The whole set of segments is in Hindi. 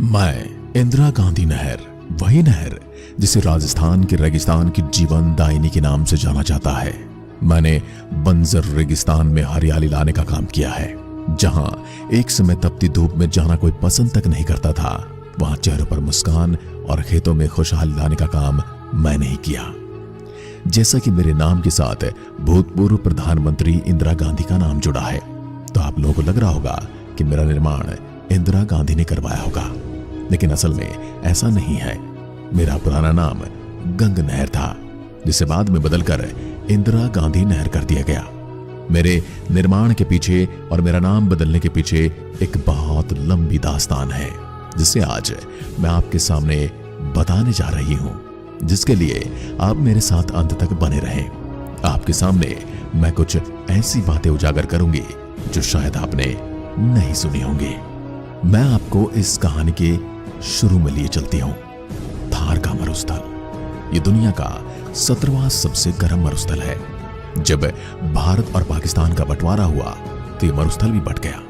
मैं इंदिरा गांधी नहर, वही नहर जिसे राजस्थान के रेगिस्तान की जीवन दायिनी के नाम से जाना जाता है। मैंने बंजर रेगिस्तान में हरियाली लाने का काम किया है। जहां एक समय तपती धूप में जाना कोई पसंद तक नहीं करता था, वहां चेहरों पर मुस्कान और खेतों में खुशहाली लाने का काम मैंने ही किया। जैसा कि मेरे नाम के साथ भूतपूर्व प्रधानमंत्री इंदिरा गांधी का नाम जुड़ा है, तो आप लोगों को लग रहा होगा कि मेरा निर्माण इंदिरा गांधी ने करवाया होगा, लेकिन असल में ऐसा नहीं है। मेरा पुराना नाम गंग नहर था, जिसे बाद में बदलकर इंदिरा गांधी नहर कर दिया गया। मेरे निर्माण के पीछे और मेरा नाम बदलने के पीछे एक बहुत लंबी दास्तान है, जिसे आज मैं आपके सामने बताने जा रही हूं, जिसके लिए आप मेरे साथ अंत तक बने रहें। आपके सामने मैं कुछ ऐसी बातें उजागर करूंगी जो शायद आपने नहीं सुनी होंगी। मैं आपको इस कहानी के शुरू में लिए चलती हूं। थार का मरुस्थल ये दुनिया का 17वां सबसे गर्म मरुस्थल है। जब भारत और पाकिस्तान का बंटवारा हुआ तो ये मरुस्थल भी बंट गया।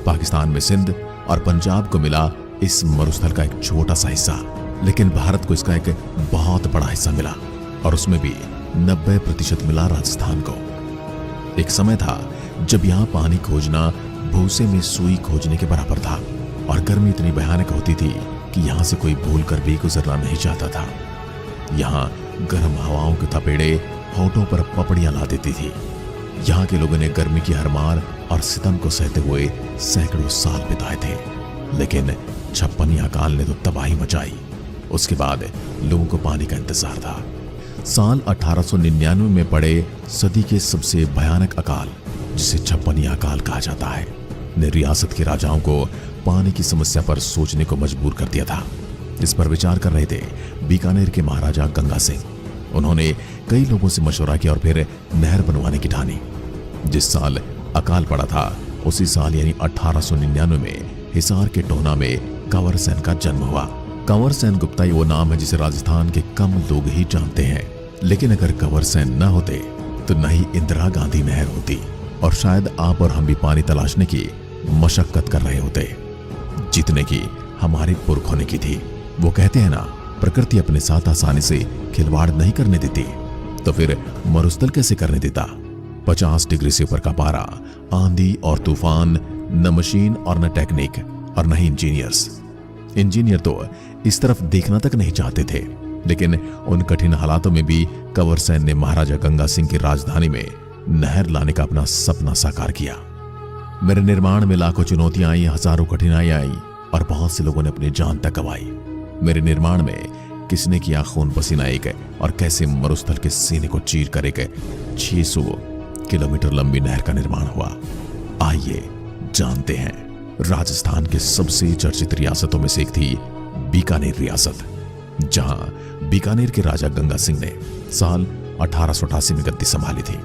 पाकिस्तान में सिंध और पंजाब को मिला इस मरुस्थल का एक छोटा सा हिस्सा, लेकिन भारत को इसका एक बहुत बड़ा हिस्सा मिला, और उसमें भी 90% मिला राजस्थान को। एक समय था जब यहां पानी खोजना भूसे में सुई खोजने के बराबर था, और गर्मी इतनी भयानक होती थी कि यहां से कोई भूलकर भी गुजरना नहीं चाहता था। यहां गर्म हवाओं के थपेड़े होठों पर पपड़ियां ला देती थी। यहां के लोगों ने गर्मी की हर मार और सितम को सहते हुए सैकड़ों साल बिताए थे, लेकिन 56 अकाल ने तो तबाही मचाई। उसके बाद लोगों को पानी का इंतजार था। साल 1899 में पड़े सदी के सबसे भयानक अकाल, जिसे 56 अकाल कहा जाता है, ने रियासत के राजाओं को पानी की समस्या पर सोचने को मजबूर कर दिया था। इस पर विचार कर रहे थे बीकानेर के महाराजा गंगा सिंह। उन्होंने कई लोगों से मशवरा किया और फिर नहर बनवाने की ठानी। जिस साल अकाल पड़ा था, उसी साल यानी 1899 में हिसार के टोना में कंवर सेन का जन्म हुआ। कंवर सेन गुप्ता वो नाम है जिसे राजस्थान के कम लोग ही जानते हैं, लेकिन अगर कंवर सेन न होते तो न ही इंदिरा गांधी नहर होती, और शायद आप और हम भी पानी तलाशने की मशक्कत कर रहे होते, जितने की हमारे पुरखों ने की थी। वो कहते हैं ना, प्रकृति अपने साथ आसानी से खिलवाड़ नहीं करने देती, तो फिर मरुस्थल कैसे करने देता। 50 डिग्री से ऊपर का पारा, आंधी और तूफान, न मशीन और न टेक्निक और न ही इंजीनियर्स। इंजीनियर तो इस तरफ देखना तक नहीं चाहते थे, लेकिन उन कठिन हालातों में भी कंवर सेन ने महाराजा गंगा सिंह की राजधानी में नहर लाने का अपना सपना साकार किया। मेरे निर्माण में लाखों चुनौतियां आई, हजारों कठिनाइयां आई, और बहुत से लोगों ने अपनी जान तक गंवाई। मेरे निर्माण में किसने किया खून पसीना एक, और कैसे मरुस्थल के सीने को चीर कर एक 600 किलोमीटर लंबी नहर का निर्माण हुआ। आइए जानते हैं। राजस्थान के सबसे चर्चित रियासतों में से एक थी बीकानेर रियासत, जहां बीकानेर के राजा गंगा सिंह ने साल 1888 में गद्दी संभाली थी।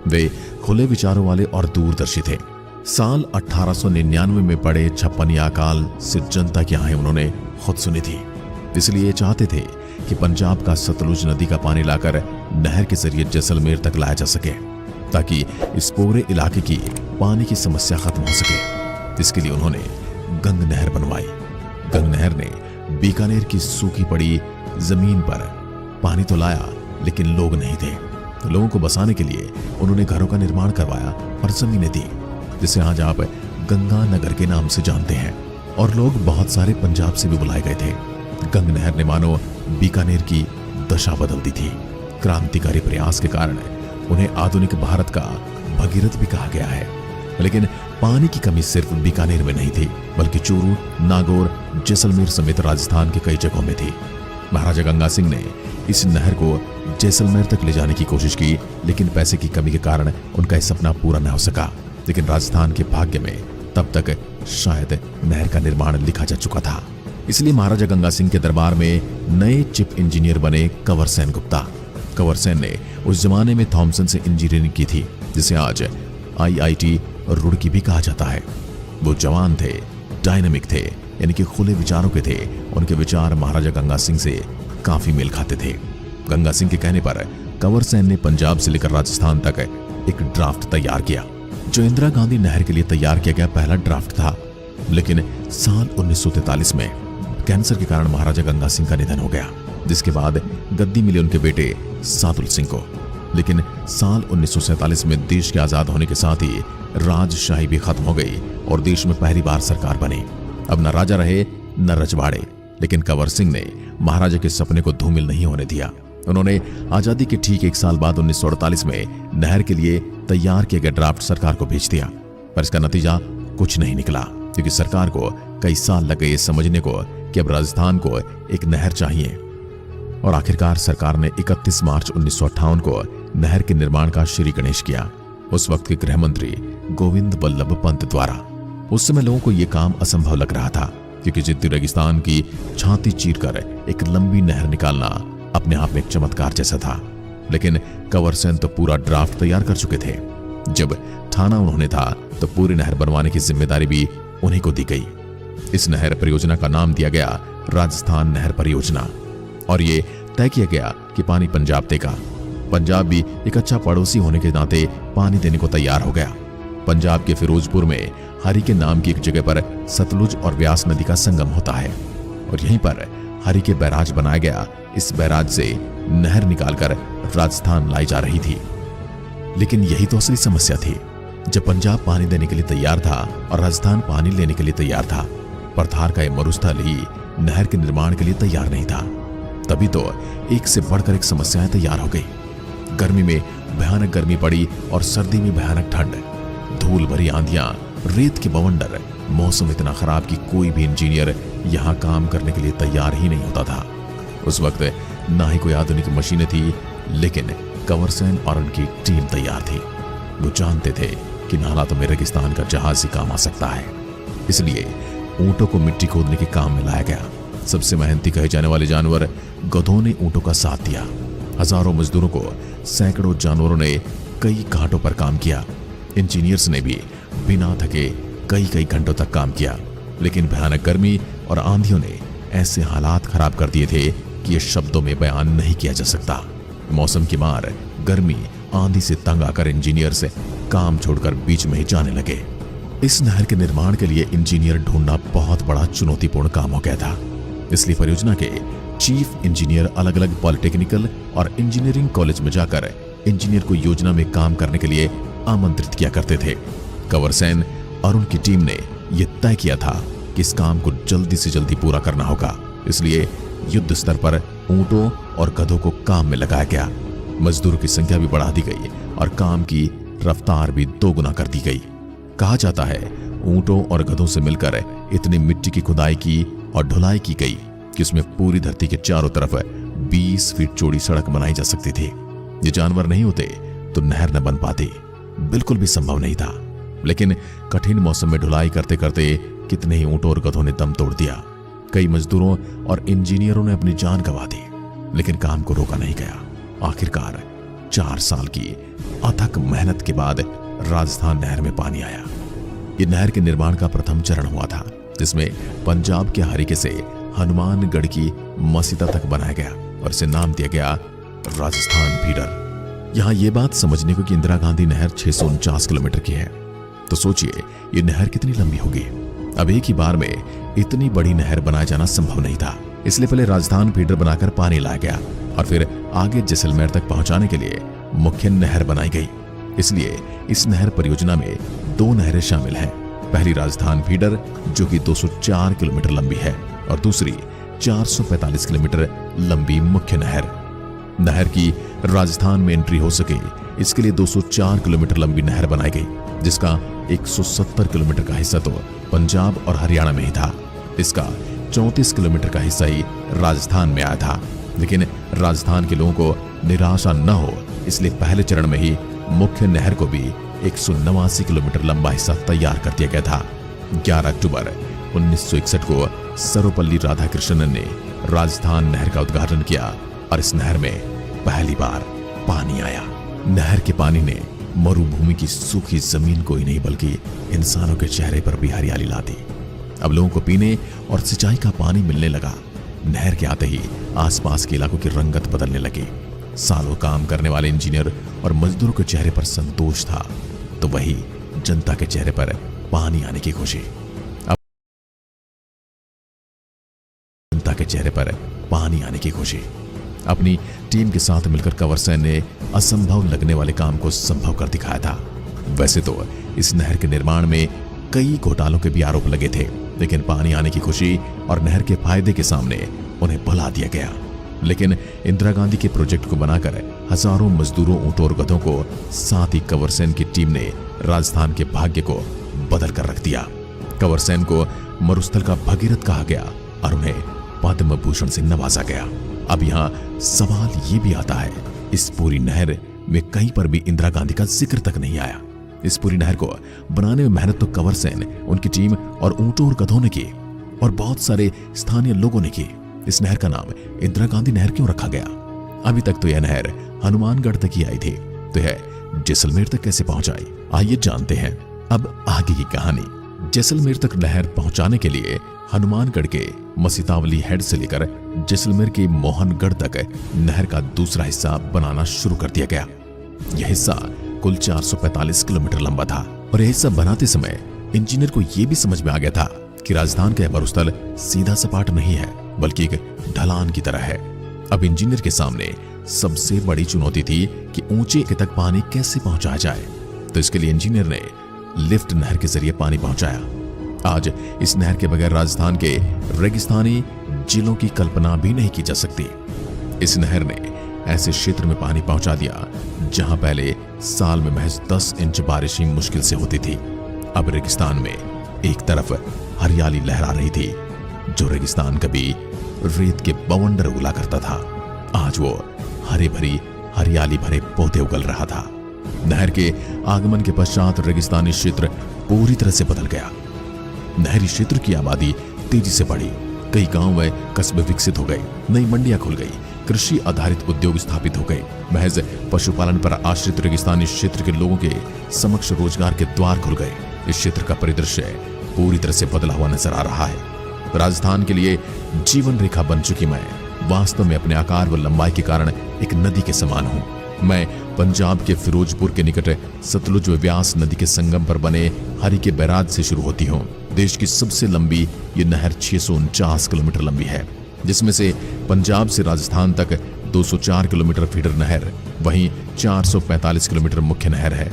वे खुले विचारों वाले और दूरदर्शी थे। साल 1899 में पड़े 56 अकाल से जनता की आहें उन्होंने खुद सुनी थी, इसलिए चाहते थे कि पंजाब का सतलुज नदी का पानी लाकर नहर के जरिए जैसलमेर तक लाया जा सके, ताकि इस पूरे इलाके की पानी की समस्या खत्म हो सके। इसके लिए उन्होंने गंग नहर बनवाई। गंग नहर ने बीकानेर की सूखी पड़ी जमीन पर पानी तो लाया, लेकिन लोग नहीं थे। लोगों को बसाने के लिए उन्होंने घरों का निर्माण करवाया और जमीनें दी, जिसे आज आप गंगा नगर के नाम से जानते हैं। और लोग बहुत सारे पंजाब से भी बुलाए गए थे। गंग नहर ने मानो बीकानेर की दशा बदल दी थी। क्रांतिकारी प्रयास के कारण उन्हें आधुनिक भारत का भगीरथ भी कहा गया है। लेकिन पानी की कमी सिर्फ बीकानेर में नहीं थी, बल्कि चूरू, नागौर, जैसलमेर समेत राजस्थान के कई जगहों में थी। महाराजा गंगा सिंह ने इस नहर को जैसलमेर तक ले जाने की कोशिश की, लेकिन पैसे की कमी के कारण उनका यह सपना पूरा न हो सका। लेकिन राजस्थान के भाग्य में तब तक शायद नहर का निर्माण लिखा जा चुका था। इसलिए महाराजा गंगा सिंह के दरबार में नए चिप इंजीनियर बने कंवर सेन गुप्ता। कंवर सेन ने उस जमाने में थॉमसन से इंजीनियरिंग की थी, जिसे आज IIT रुड़की भी कहा जाता है। वो जवान थे, डायनामिक थे, यानी कि खुले विचारों के थे। उनके विचार महाराजा गंगा सिंह से काफी मेल खाते थे। गंगा सिंह के कहने पर कंवर सेन ने पंजाब से लेकर राजस्थान तक एक ड्राफ्ट तैयार किया, जो इंदिरा गांधी नहर के लिए तैयार किया गया पहला ड्राफ्ट था। लेकिन साल 1943 में कैंसर के कारण महाराजा गंगा सिंह का निधन हो गया, जिसके बाद गद्दी मिली उनके बेटे सादुल सिंह को। लेकिन साल 1947 में देश के आजाद होने के साथ ही राजशाही भी खत्म हो गई और देश में पहली बार सरकार बनी। अब न राजा रहे न रजवाड़े, लेकिन कंवर सिंह ने महाराजा के सपने को धूमिल नहीं होने दिया। उन्होंने आजादी के ठीक 1 साल बाद 1948 में नहर के लिए तैयार किए गए ड्राफ्ट सरकार को भेज दिया, पर इसका नतीजा कुछ नहीं निकला, क्योंकि सरकार को कई साल लग गए ये समझने को कि अब राजस्थान को एक नहर चाहिए। और आखिरकार सरकार ने 31 मार्च 1958 को नहर के निर्माण का श्री गणेश किया, उस वक्त के गृह मंत्री गोविंद बल्लभ पंत द्वारा। उस समय लोगों को यह काम असंभव लग रहा था, क्योंकि जिद्दी रेगिस्तान की छाती चीरकर एक लंबी नहर निकालना अपने आप में एक चमत्कार जैसा था। लेकिन कंवर सिंह तो पूरा ड्राफ्ट तैयार कर चुके थे। जब ठाना उन्होंने था तो पूरी नहर बनवाने की जिम्मेदारी भी उन्हीं को दी गई। इस नहर परियोजना का नाम दिया गया राजस्थान नहर परियोजना, और ये तय किया गया कि पानी पंजाब देगा। पंजाब भी एक अच्छा पड़ोसी होने के नाते पानी देने को तैयार हो गया। पंजाब के फिरोजपुर में हरी के नाम की एक जगह पर सतलुज और व्यास नदी का संगम होता है, और यहीं पर हरी के बैराज बनाया गया। इस बैराज से नहर निकालकर राजस्थान लाई जा रही थी। लेकिन यही तो असली समस्या थी। जब पंजाब पानी देने के लिए तैयार था और राजस्थान पानी लेने के लिए तैयार था, पर थार का यह मरुस्थल ही नहर के निर्माण के लिए तैयार नहीं था। तभी तो एक से बढ़कर एक समस्याएं तैयार हो गई। गर्मी में भयानक गर्मी पड़ी और सर्दी में भयानक ठंड, धूल भरी आंधियां, रेत के बवंडर, मौसम इतना खराब कि कोई भी इंजीनियर यहां काम करने के लिए तैयार ही नहीं होता था। उस वक्त ना ही कोई आधुनिक मशीनें थी, लेकिन कंवर सिंह और उनकी टीम तैयार थी। वो जानते थे कि इन हालातों में रेगिस्तान का जहाज ही काम आ सकता है। इसलिए ऊंटों को मिट्टी खोदने के काम में लाया गया। सबसे मेहनती कहे जाने वाले जानवर गधों ने ऊंटों का साथ दिया। हजारों मजदूरों को सैकड़ों जानवरों ने कई घाटों पर काम किया। इंजीनियर्स ने भी बिना थके कई घंटों तक काम किया। लेकिन भयानक गर्मी और आंधियों ने ऐसे हालात खराब कर दिए थे कि ये शब्दों में बयान नहीं किया जा सकता। मौसम की मार, गर्मी, आंधी से तंग आकर इंजीनियर्स काम छोड़कर बीच में ही जाने लगे। इस नहर के निर्माण के लिए इंजीनियर ढूंढना बहुत बड़ा चुनौतीपूर्ण काम हो गया था। इसलिए परियोजना के चीफ इंजीनियर अलग अलग पॉलिटेक्निकल और इंजीनियरिंग कॉलेज में जाकर इंजीनियर को योजना में काम करने के लिए आमंत्रित किया करते थे। कंवर सिंह और उनकी टीम ने यह तय किया था कि इस काम को जल्दी से जल्दी पूरा करना होगा। इसलिए युद्ध स्तर पर ऊंटों और गधों को काम में लगाया गया। मजदूरों की संख्या भी बढ़ा दी गई और काम की रफ्तार भी 2 गुना कर दी गई। कहा जाता है ऊंटों और गधों से मिलकर इतनी मिट्टी की खुदाई की और ढुलाई की गई कि उसमें पूरी धरती के चारों तरफ 20 फीट चौड़ी सड़क बनाई जा सकती थी। ये जानवर नहीं होते तो नहर न बन पाती, बिल्कुल भी संभव नहीं था। लेकिन कठिन मौसम में ढुलाई करते करते कितने ही ऊंटों और गधों ने दम तोड़ दिया। कई मजदूरों और इंजीनियरों ने अपनी जान गंवा दी, लेकिन काम को रोका नहीं गया। आखिरकार 4 साल की अथक मेहनत के बाद राजस्थान नहर में पानी आया। ये नहर के निर्माण का प्रथम चरण हुआ था, जिसमें पंजाब के हरिके से हनुमानगढ़ की मसीदा तक बनाया गया और इसे नाम दिया गया राजस्थान फीडर। यहां यह बात समझने को कि इंदिरा गांधी नहर 649 किलोमीटर की है, तो सोचिए ये नहर कितनी लंबी होगी। अब एक ही बार में इतनी बड़ी नहर बनाया जाना संभव नहीं था। इसलिए पहले राजस्थान फीडर बनाकर पानी लाया गया और फिर आगे जैसलमेर तक पहुंचाने के लिए मुख्य नहर बनाई गई। इसलिए इस नहर परियोजना में 2 नहरें शामिल हैं। पहली राजस्थान फीडर जो कि 204 किलोमीटर लंबी है और दूसरी 445 किलोमीटर लंबी मुख्य नहर। नहर की राजस्थान में एंट्री हो सके इसके लिए 204 किलोमीटर लंबी नहर बनाई गई, जिसका 170 किलोमीटर का हिस्सा तो पंजाब और हरियाणा में ही था। इसका 34 किलोमीटर का हिस्सा ही राजस्थान में आया था। लेकिन राजस्थान के लोगों को निराशा न हो, इसलिए पहले चरण में ही मुख्य नहर को भी 189 किलोमीटर लंबा हिस्सा तैयार कर दिया गया था। 11 अक्टूबर 1961 को सर्वपल्ली राधाकृष्णन ने राजस्थान नहर का उद्घाटन किया और इस नहर में पहली बार पानी आया। नहर के पानी ने मरुभूमि की सूखी जमीन को ही नहीं बल्कि इंसानों के चेहरे पर भी हरियाली ला दी। अब लोगों को पीने और सिंचाई का पानी मिलने लगा। नहर के आते ही आसपास के इलाकों की रंगत बदलने लगी। सालों काम करने वाले इंजीनियर और मजदूरों के चेहरे पर संतोष था, तो वही जनता के चेहरे पर पानी आने की खुशी। पिता के चेहरे पर पानी आने की खुशी। अपनी टीम के साथ मिलकर कंवर सेन ने असंभव लगने वाले काम को संभव कर दिखाया था। वैसे तो इस नहर के निर्माण में कई घोटालों के भी आरोप लगे थे, लेकिन पानी आने की खुशी और नहर के फायदे के सामने उन्हें भुला दिया गया। लेकिन इंदिरा गांधी के प्रोजेक्ट को बनाकर हजारों मजदूरों, ऊंटों और गधों को, साथ ही कंवर सेन की टीम ने राजस्थान के भाग्य को बदल कर रख दिया। कंवर सेन को मरुस्थल का भगीरथ कहा गया और उन्हें पद्म भूषण से नवाजा गया। अब यहाँ सवाल ये भी आता है, इस पूरी नहर में कहीं पर भी इंदिरा गांधी का जिक्र तक नहीं आया। इस पूरी नहर को बनाने में मेहनत तो कंवर सेन, उनकी टीम और ऊंटों और गधों ने की और बहुत सारे स्थानीय लोगों ने की। इस नहर का नाम इंदिरा गांधी नहर क्यों रखा गया? अभी तक तो यह नहर हनुमानगढ़ तक ही आई थी, तो यह जैसलमेर तक कैसे पहुंच आई? आइए जानते हैं अब आगे की कहानी। जैसलमेर तक नहर पहुंचाने के लिए हनुमानगढ़ के मसीतावली हेड से लेकर जैसलमेर के मोहनगढ़ तक नहर का दूसरा हिस्सा बनाना शुरू कर दिया गया। यह हिस्सा कुल 445 किलोमीटर लंबा था और यह हिस्सा बनाते समय इंजीनियर को यह भी समझ में आ गया था कि राजस्थान का मरुस्थल सीधा सपाट नहीं है, बल्कि एक ढलान की तरह है। अब इंजीनियर के सामने सबसे बड़ी चुनौती थी कि ऊंचे तक पानी कैसे पहुंचाया जाए। तो इसके लिए इंजीनियर ने लिफ्ट नहर के जरिए पानी पहुंचाया। आज इस नहर के बगैर राजस्थान के रेगिस्तानी जिलों की कल्पना भी नहीं की जा सकती। इस नहर ने ऐसे क्षेत्र में पानी पहुंचा दिया जहां पहले साल में महज 10 इंच बारिश ही मुश्किल से होती थी। अब रेगिस्तान में एक तरफ हरियाली लहरा रही थी। जो रेगिस्तान कभी रेत के बवंडर उगला करता था, आज वो हरे भरी हरियाली भरे पौधे उगल रहा था। नहर के आगमन के पश्चात रेगिस्तानी क्षेत्र पूरी तरह से बदल गया। नहरी क्षेत्र की आबादी तेजी से बढ़ी, कई गांव व कस्बे विकसित हो गए, नई मंडियां खुल गई, कृषि आधारित उद्योग स्थापित हो गए। महज पशुपालन पर आश्रित रेगिस्तानी क्षेत्र के लोगों के समक्ष रोजगार के द्वार खुल गए। इस क्षेत्र का परिदृश्य पूरी तरह से बदला हुआ नजर आ रहा है। राजस्थान के लिए जीवन रेखा बन चुकी मैं वास्तव में अपने आकार व लंबाई के कारण एक नदी के समान हूँ। मैं पंजाब के फिरोजपुर के निकट सतलुज व व्यास नदी के संगम पर बने हरि के बैराज से शुरू होती हूँ। देश की सबसे लंबी ये नहर 649 किलोमीटर लंबी है, जिसमें से पंजाब से राजस्थान तक 204 किलोमीटर फीडर नहर, वहीं 445 किलोमीटर मुख्य नहर है।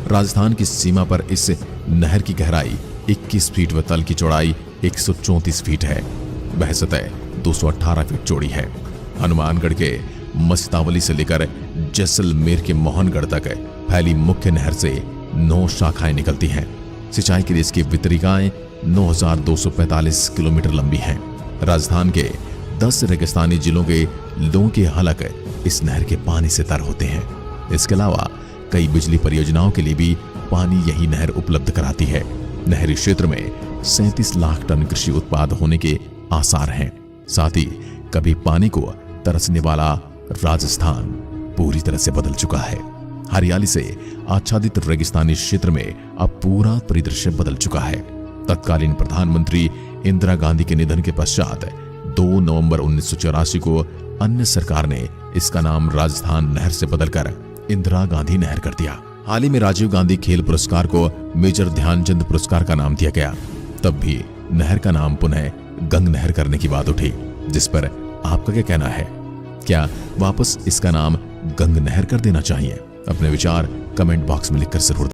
राजस्थान की सीमा पर इस नहर की गहराई 21 फीट व तल की चौड़ाई 134 फीट है। वह सतह 218 फीट चौड़ी है। हनुमानगढ़ के मस्तावली से लेकर जैसलमेर के मोहनगढ़ तक फैली मुख्य नहर से 9 शाखाएं निकलती हैं। सिंचाई के लिए इसकी वितरिकाएं 9245 किलोमीटर लंबी हैं। राजस्थान के 10 रेगिस्तानी जिलों के लोगों के हलक इस नहर के पानी से तर होते हैं। इसके अलावा कई बिजली परियोजनाओं के लिए भी पानी यही नहर उपलब्ध कराती है। नहरी क्षेत्र में 37 लाख टन कृषि उत्पाद होने के आसार हैं। साथ ही कभी पानी को तरसने वाला राजस्थान पूरी तरह से बदल चुका है। हरियाली से आच्छादित रेगिस्तानी क्षेत्र में अब पूरा परिदृश्य बदल चुका है। तत्कालीन प्रधानमंत्री इंदिरा गांधी के निधन के पश्चात 2 नवंबर 1984 को अन्य सरकार ने इसका नाम राजस्थान नहर से बदलकर इंदिरा गांधी नहर कर दिया। हाल ही में राजीव गांधी खेल पुरस्कार को मेजर ध्यानचंद पुरस्कार का नाम दिया गया। तब भी नहर का नाम पुनः गंग नहर करने की बात उठी, जिस पर आपका क्या कहना है? क्या वापस इसका नाम गंग नहर कर देना चाहिए? अपने विचार कमेंट बॉक्स में लिखकर जरूर